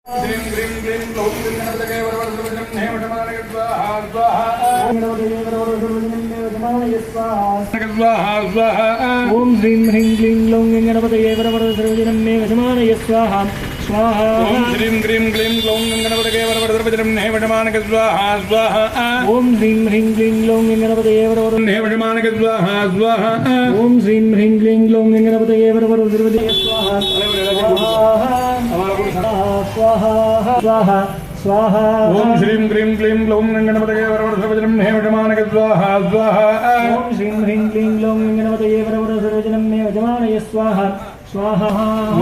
ह्रीं ह्रीं क्लीं क्लौं गणपतये वरवरदवचनं हेमटमानय स्वाहा स्वाहा गणपतये वरवरदवचनं स्वाहा स्वाहा ॐ ह्रीं ह्रीं क्लीं क्लौं गणपतये वरवरदवचनं वचमानय स्वाहा स्वाहा ॐ ह्रीं ह्रीं क्लीं क्लौं गणपतये वरवरदवचनं हेमटमानय स्वाहा स्वाहा ॐ ह्रीं ह्रीं क्लीं क्लौं गणपतये वरवरदवचनं हेमटमानय स्वाहा स्वाहा ॐ ह्रीं ह्रीं क्लीं क्लौं गणपतये वरवरदवचनं स्वाहा स्वाहा स्वाहा स्वाहा ॐ श्रीं ह्रीं क्लीं क्लौं गणपतये वरवरदवचनं हेमटमानय स्वाहा स्वाहा ॐ श्रीं ह्रीं क्लीं क्लौं गणपतये वरवरदवचनं हेमटमानय स्वाहा स्वाहा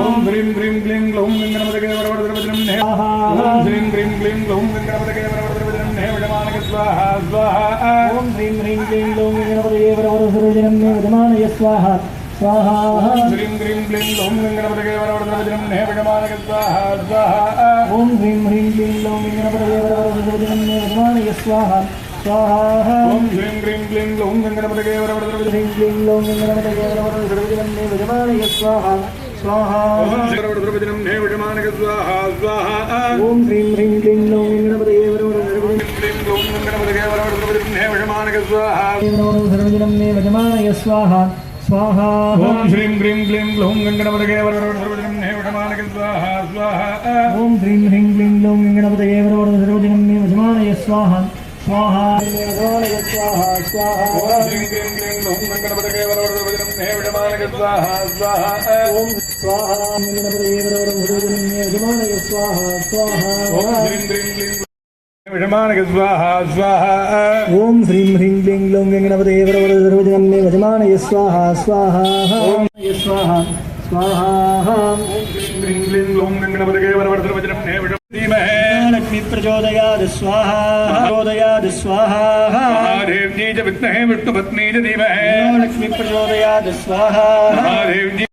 ॐ ह्रीं ह्रीं क्लीं क्लौं गणपतये वरवरदवचनं स्वाहा ॐ श्रीं ह्रीं क्लीं क्लौं गणपतये वरवरदवचनं हेमटमानय स्वाहा स्वाहा ॐ श्रीं ह्रीं क्लीं क्लौं गणपतये वरवरदवचनं हेमटमानय स्वाहा स्वाहा ह्रीं ह्रीं क्लीं क्लौं गणपतये वरवरदवचनं हेमटमानय स्वाहा स्वाहा ॐ ह्रीं ह्रीं क्लीं क्लौं गणपतये वरवरदवचनं हेमटमानय स्वाहा स्वाहा ॐ ह्रीं ह्रीं क्लीं क्लौं गणपतये वरवरदवचनं हेमटमानय स्वाहा स्वाहा वरवरदवचनं हेमटमानय स्वाहा स्वाहा ॐ ह्रीं ह्रीं क्लीं क्लौं गणपतये वरवरदवचनं हेमटमानय स्वाहा हेमटमानय स्वाहा स्वाहा ॐ श्रीं ह्रीं क्लीं क्लौं गणपतये वरवरदवचनं हेमटमानय स्वाहा स्वाहा ॐ ह्रीं ह्रीं क्लीं क्लौं गणपतये वरवरदवचनं हेमटमानय स्वाहा स्वाहा हेमटमानय स्वाहा स्वाहा ॐ श्रीं ह्रीं क्लीं क्लौं गणपतये वरवरदवचनं हेमटमानय स्वाहा स्वाहा ॐ स्वाहा गणपतये वरवरदवचनं हेमटमानय स्वाहा स्वाहा ॐ श्रीं ह्रीं क्लीं हेमटमानय स्वाहा स्वाहा ॐ श्रीं ह्रीं क्लीं क्लौं गणपतये वरवरदवचनं हेमटमानय स्वाहा स्वाहा ॐ स्वाहा स्वाहा ॐ श्रीं ह्रीं क्लीं क्लौं गणपतये वरवरदवचनं हेमटमानय लक्ष्मी प्रचोदयात् स्वाहा प्रचोदयात् स्वाहा महादेव जी च विद्महे विष्णुपत्नी च धीमहि लक्ष्मी प्रचोदयात् स्वाहा महादेव जी